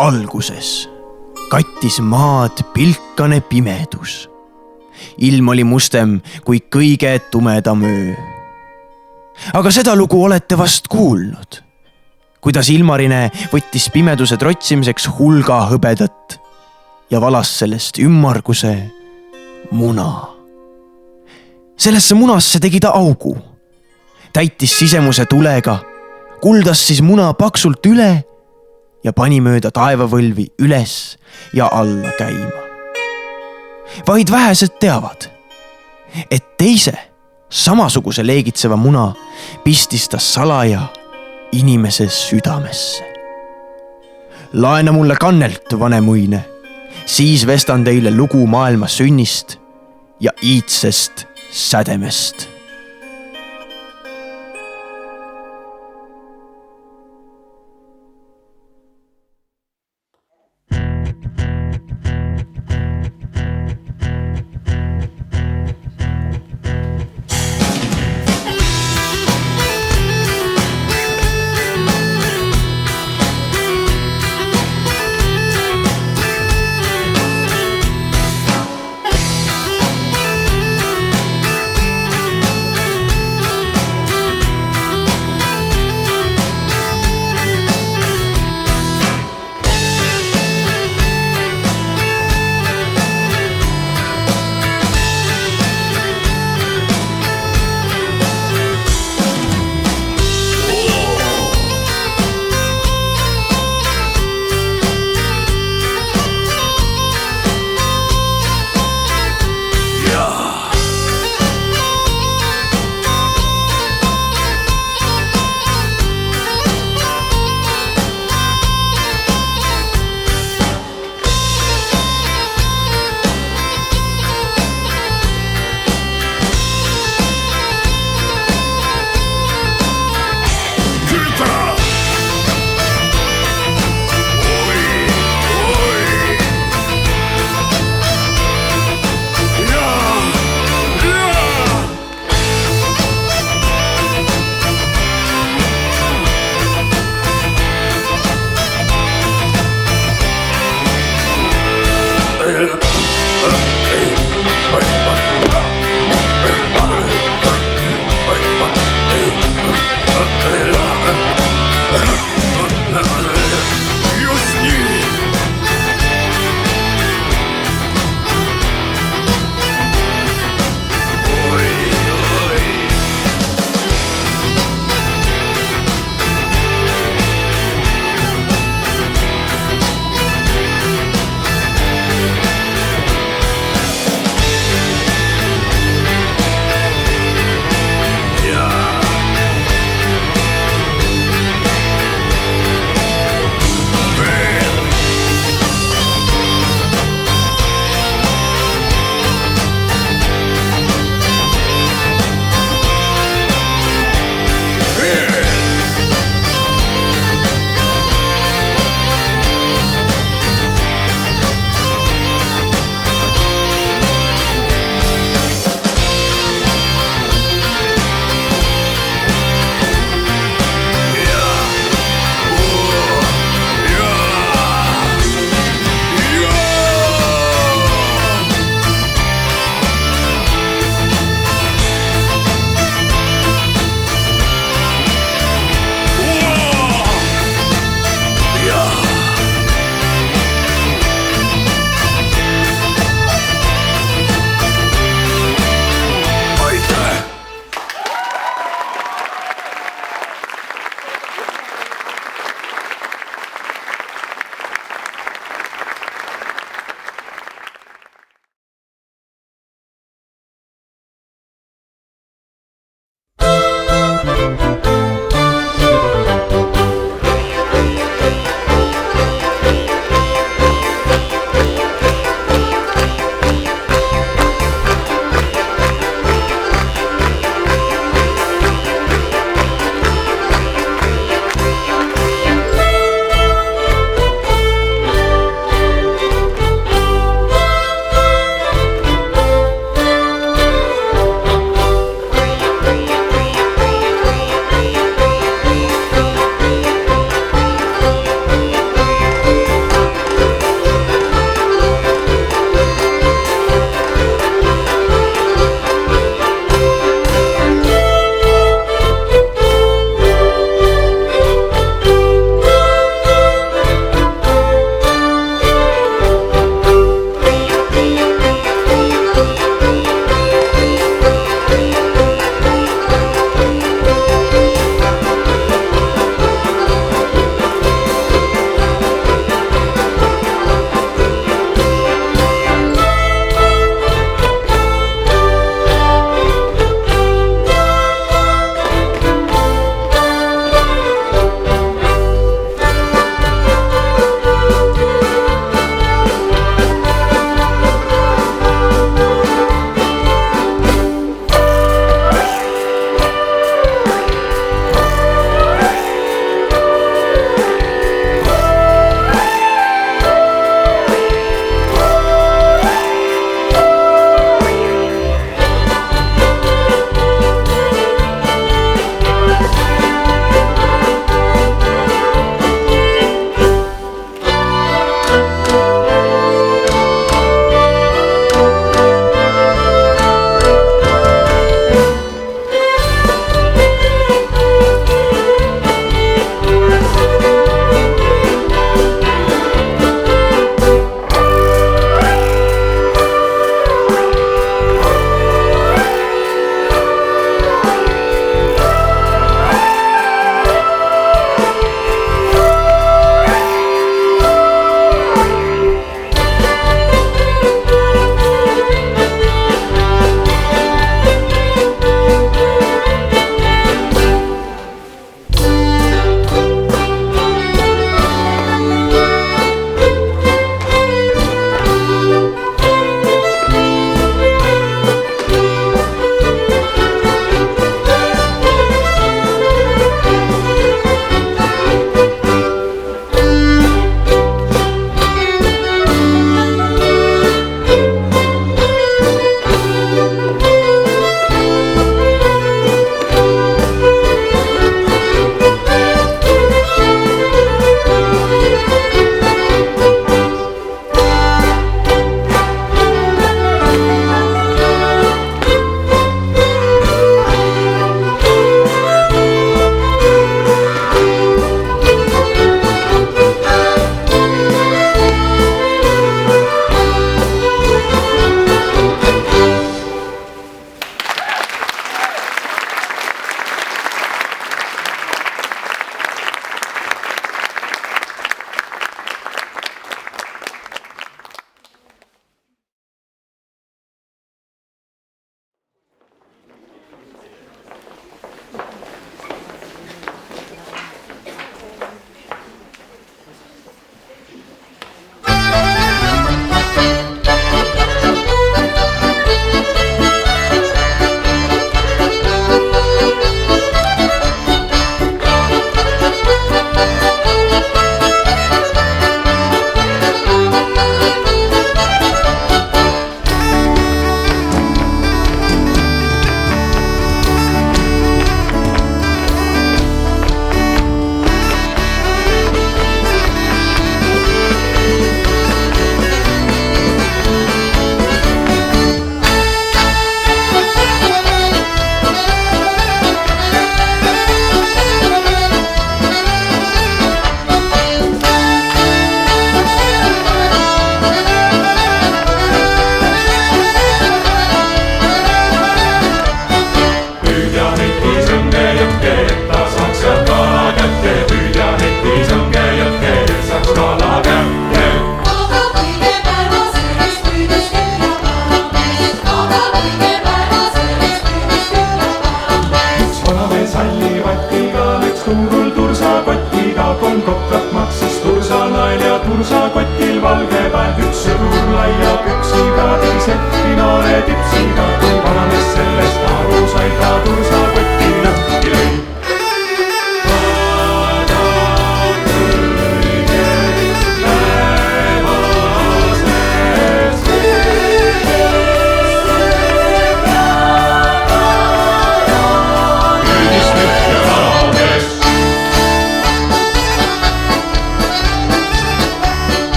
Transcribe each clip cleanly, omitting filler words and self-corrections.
alguses kattis maad pilkane pimedus. Ilm oli mustem kui kõige tumedam öö. Aga seda lugu olete vast kuulnud, kuidas Ilmarine võttis pimeduse trotsimiseks hulga hõbedat ja valas sellest ümmarguse muna. Sellesse munasse tegi ta augu, täitis sisemuse tulega, kuldas siis muna paksult üle ja pani mööda taevavõlvi üles ja alla käima. Vaid vähesed teavad, et teise samasuguse leegitseva muna pistis ta salaja inimese südamesse. Laena mulle kannelt, vanemuine, siis vestan teile lugu maailma sünnist ja iidsest sädemest.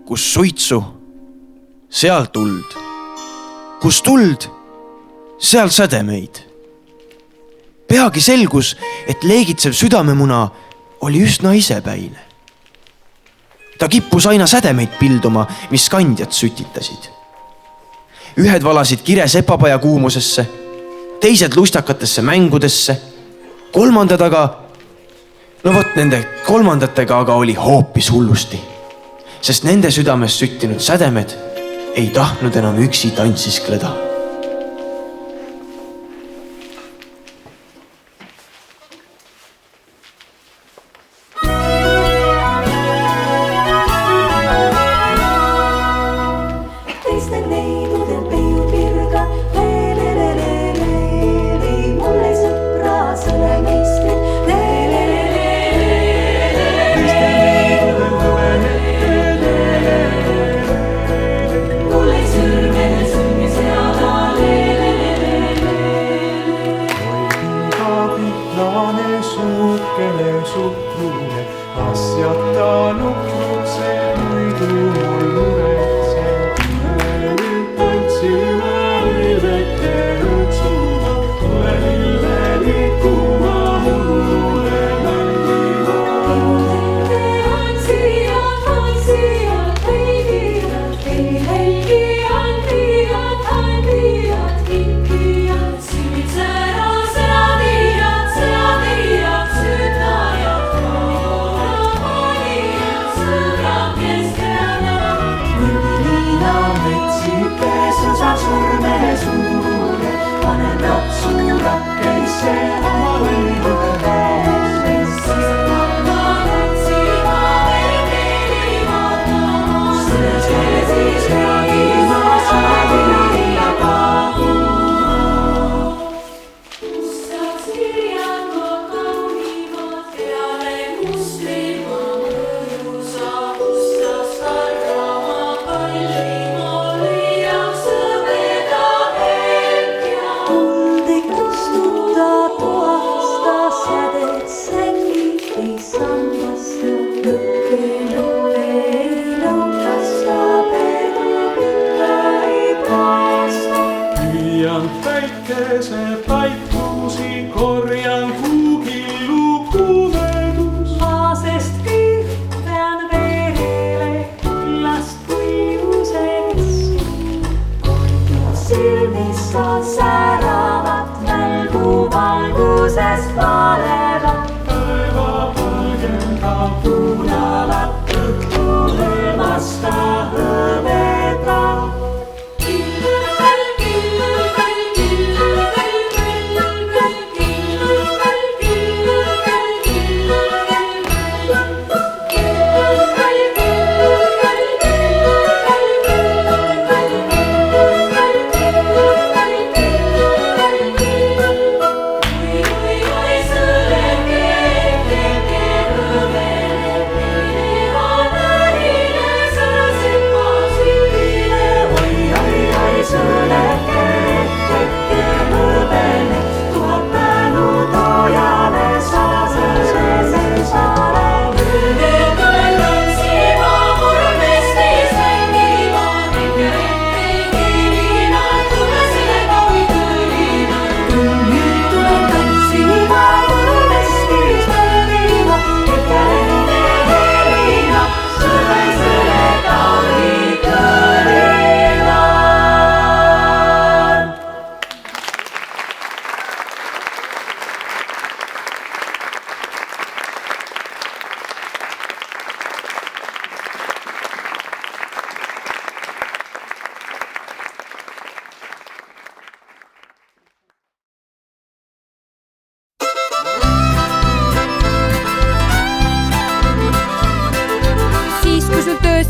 kus suitsu, seal tuld. Kus tuld, seal sädemeid. Peagi selgus, et leegitsev südamemuna oli üsna isepäine. Ta kippus aina sädemeid pilduma, mis kandjad sütitasid. Ühed valasid kire sepapaja kuumusesse, teised lustakatesse mängudesse, kolmandad aga, no vot nende kolmandatega aga oli hoopis hullusti, sest nende südames süttinud sädemed ei tahtnud enam üksi tantsiskleda.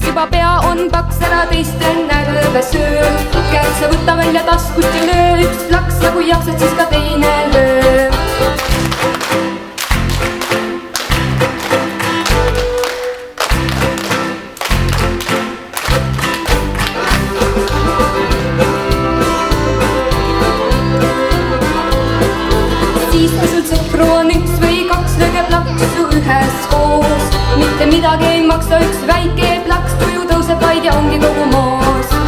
Juba pea on paks, ära teiste närve söö. Käed sa võta välja taskust ja löö üks plaks ja kui jaksad, siis ka teine löö. Siis kui sul sõpru on üks või kaks, lööge plaksu üheskoos. mitte midagi ei maksa üks väike plaks, tuju tõuseb vaid ja ongi kogu moos.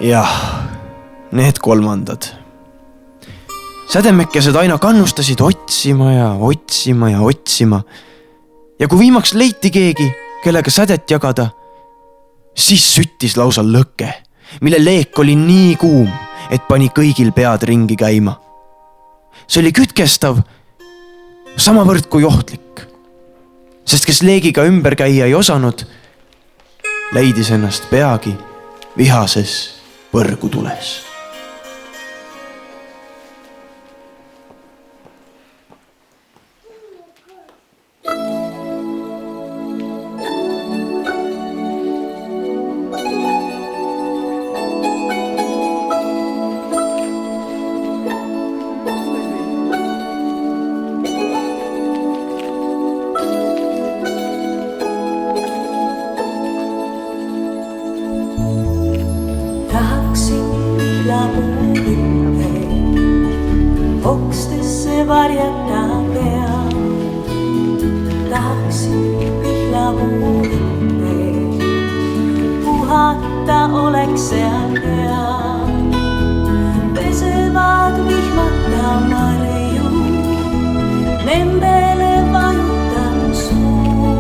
Jah, need kolmandad. Sädemekesed aina kannustasid otsima ja otsima ja otsima. Ja kui viimaks leiti keegi, kellega sädet jagada, siis süttis lausa lõke, mille leek oli nii kuum, et pani kõigil pead ringi käima. See oli kütkestav, samavõrd kui ohtlik, sest kes leegiga ümber käia ei osanud, leidis ennast peagi vihases põrgutules. puurte, puhata oleks seal hea. Pesevad vihmata marju, nendele vajutan suu.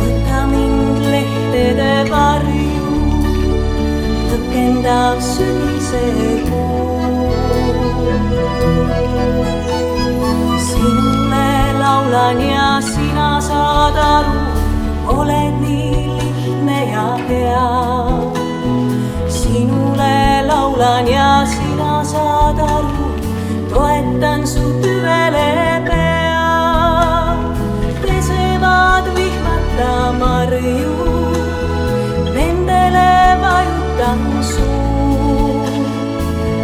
Võta mind lehtede varju, tõkendav sügise kuu. Sinule laulan ja sina saad aru, oled nii lihtne ja hea. Sinule laulan ja sina saad aru, toetan su tüvele pea. Pesevad vihmata marju, nendele vajutan suu.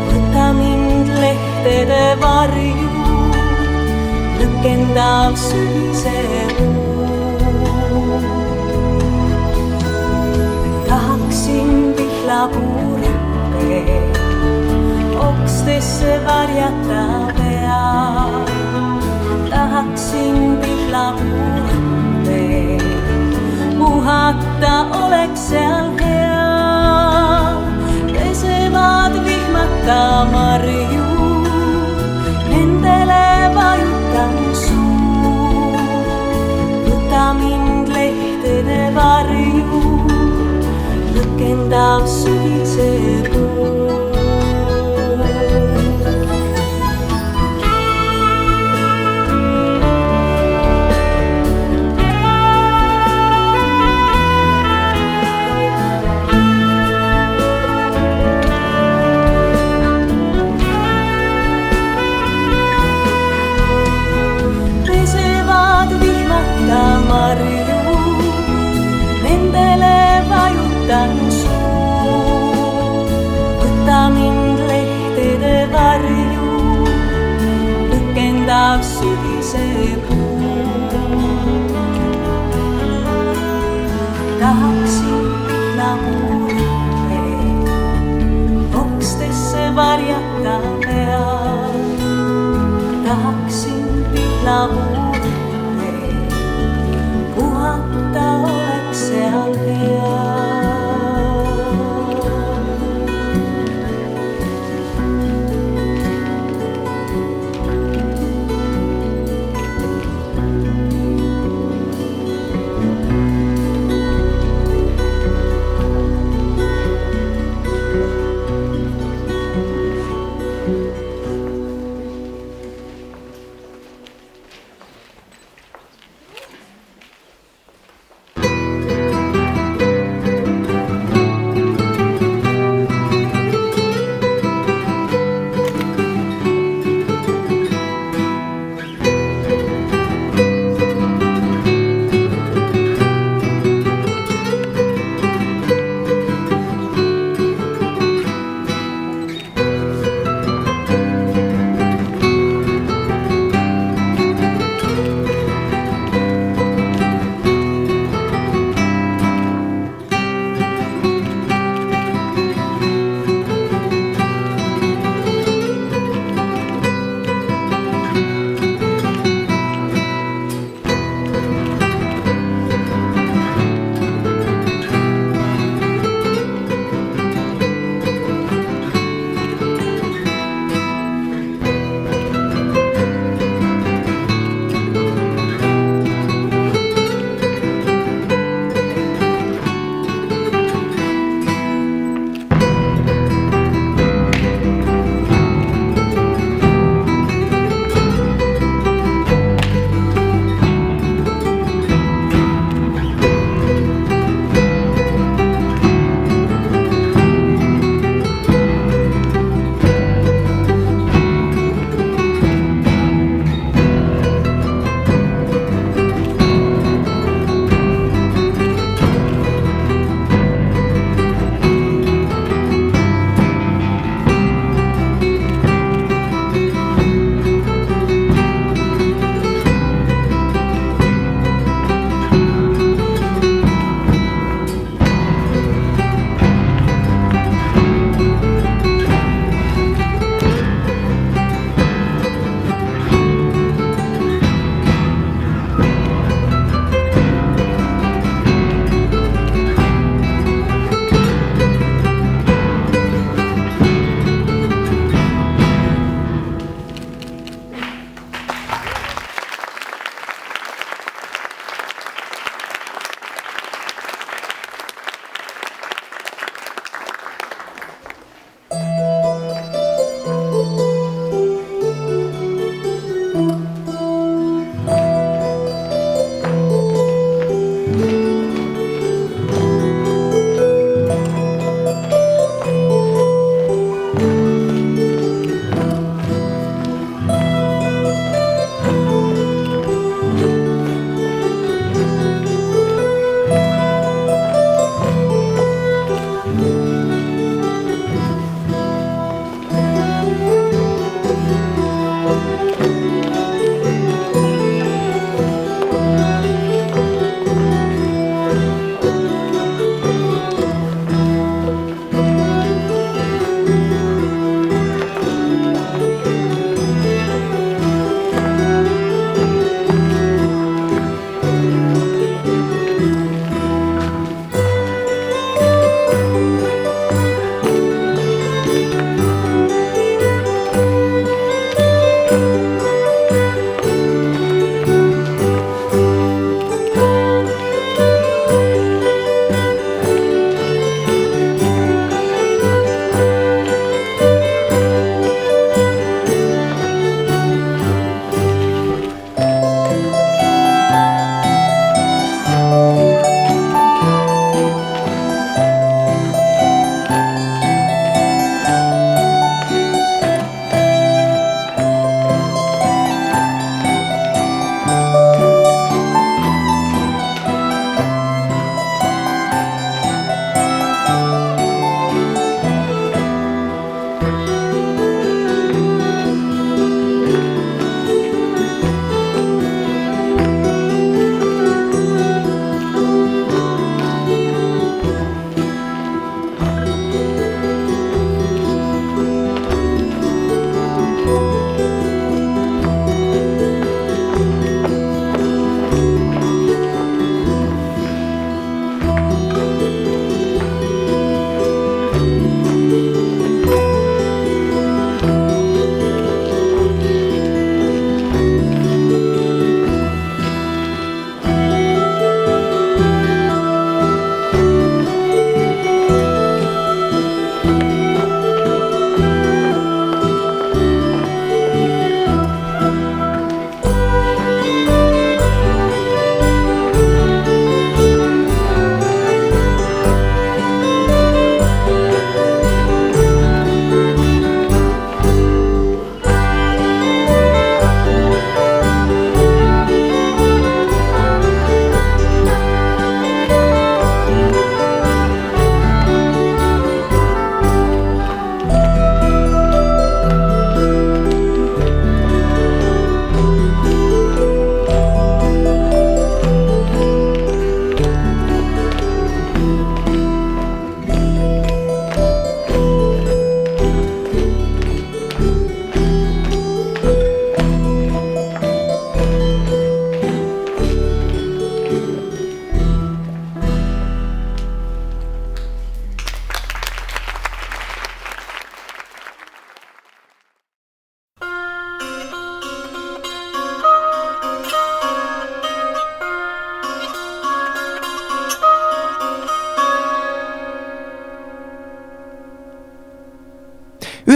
Võta mind lehtede varju, lõkendav sügise kuu. Tahaksin vihlapuurippe okstesse varjata pea. Tahaksin vihlapuurippe, puhata oleks seal hea. Pesevad vihmata marju, nendele vajutan suu. Võta mind lehtede varju, lõkendav sügise kuu. Pesevad vihmata marju, nendele vajutan suu. Võta mind lehtede varju, lõkendav sügise kuu. Tahaksin vihlapuurippe okstesse varjata pea. Tahaksin vihlapuurippe, puhata oleks seal hea.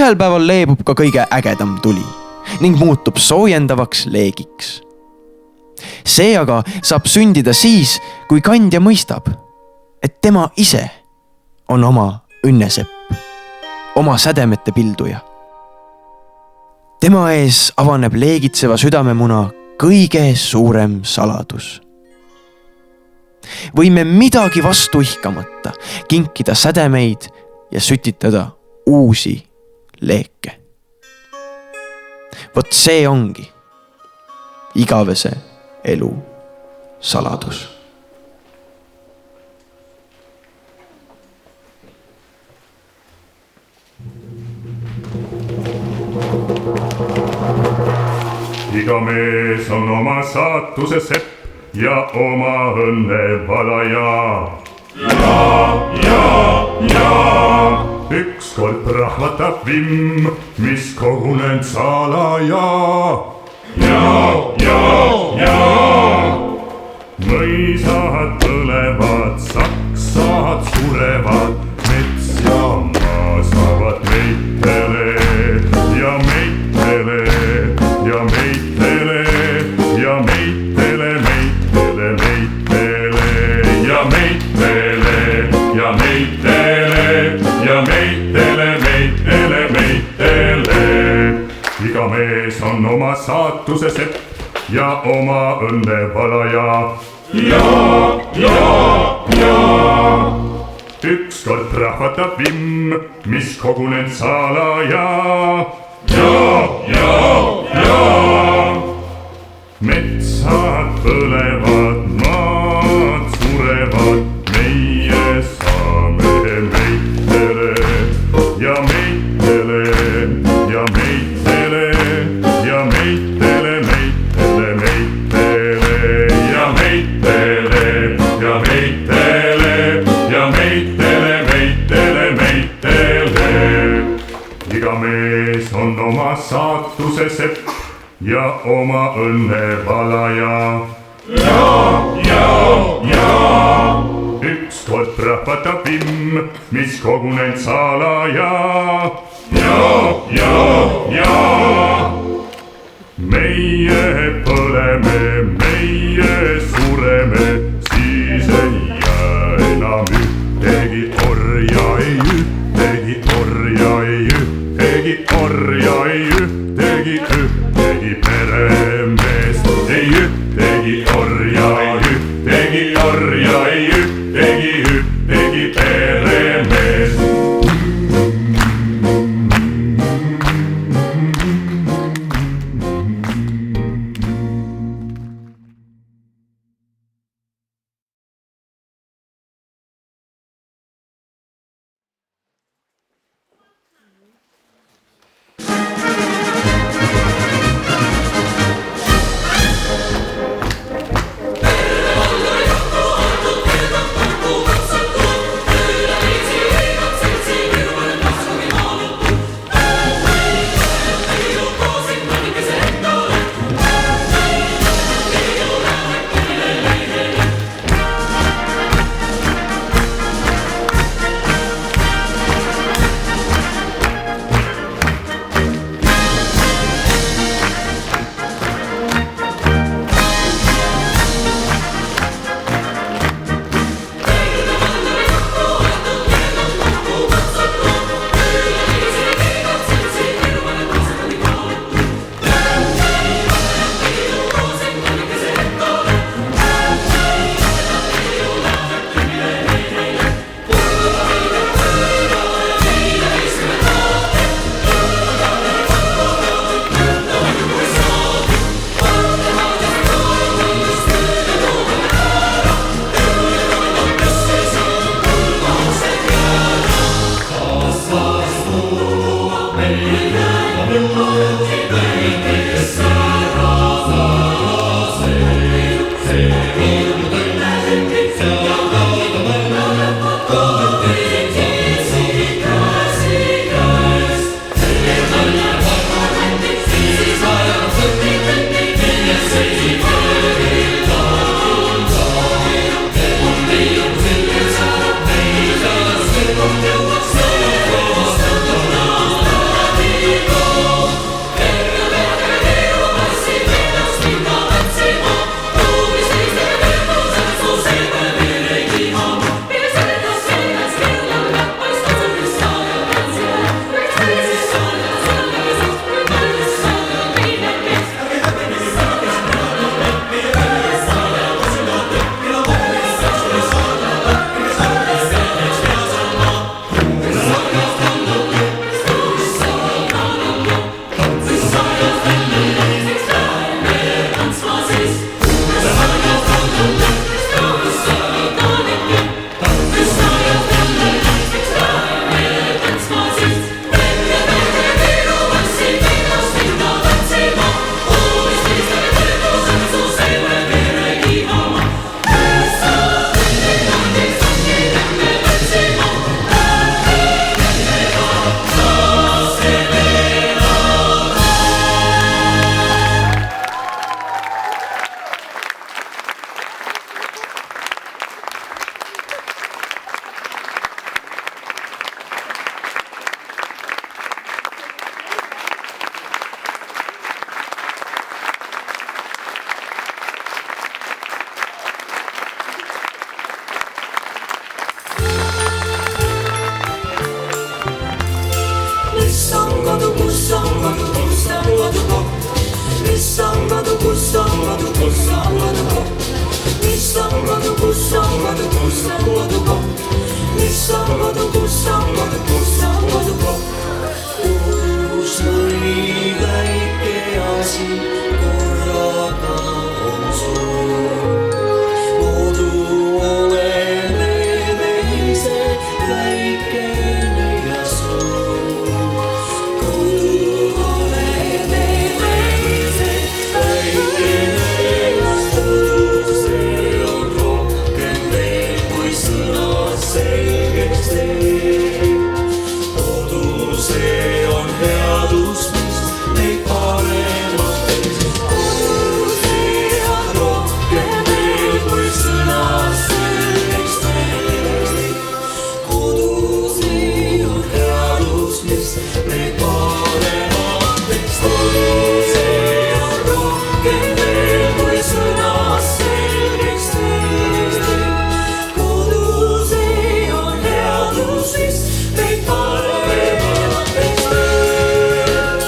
ühel päeval leebub ka kõige ägedam tuli ning muutub soojendavaks leegiks. See aga saab sündida siis, kui kandja mõistab, et tema ise on oma õnnesepp, oma sädemete pilduja. Tema ees avaneb leegitseva südamemuna kõige suurem saladus. Võime midagi vastu ihkamata kinkida sädemeid ja sütitada uusi leeke. Vot see ongi igavese elu saladus. Iga mees on oma saatuse sepp ja oma õnne valaja. Ja ükskord prahvatab vimm, mis kogunenud salaja. Ja mõisad põlevad, saksad surevad, mets ja maa saavad meitele ja meitele ja meitele ja meitele, meitele, meitele ja meitele ja meitele ja meitele, meitele, meitele. Iga mees on oma saatuse sepp ja oma õnne valaja. Ja ükskord prahvatab vimm, mis kogunenud salaja. Ja metsad põlevad, maad surevad, meie saame meitele ja meitele ja meitele ja meitele, meitele, meitele ja meitele ja meitele ja meitele, meitele, meitele. Iga mees on oma saatuse sepp ja oma õnne valaja. Ja ükskord prahvatab vimm, mis kogunenud salaja. Ja meie põleme, meie sureme, siis ei jää enam ühtegi orja, ei ühtegi orja, ei ühtegi orja, ei ühtegi peremeest, ei ühtegi orja, ei ühtegi orja, ei ühtegi peremeest. kodu, kus on kodukoht? Mis on kodu, kus on kodu, kus on kodukoht? Mis on kodu, kus on kodu, kus on kodukoht? Mis on kodu, kus on kodu, kus on kodukoht? Kodus mõni väike asi korraga on suur. Kodu oleme ise väikene ja suur. Kodu oleme ise väikene ja suur. See on rohkem veel kui sõna selgeks teeb. Kodu see on headus, mis meid paremaks teeb. Kodu see on rohkem veel kui sõna selgeks teeb. Kodu see on headus, mis meid paremaks teeb. Kodu see on rohkem veel kui sõna selgeks teeb. Kodu see on headus, mis meid paremaks teeb.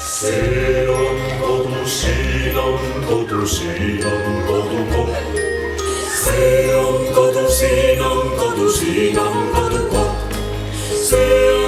See on kodu, siin on kodu, siin on kodukoht. See on kodu, siin on kodu, siin on kodukoht. See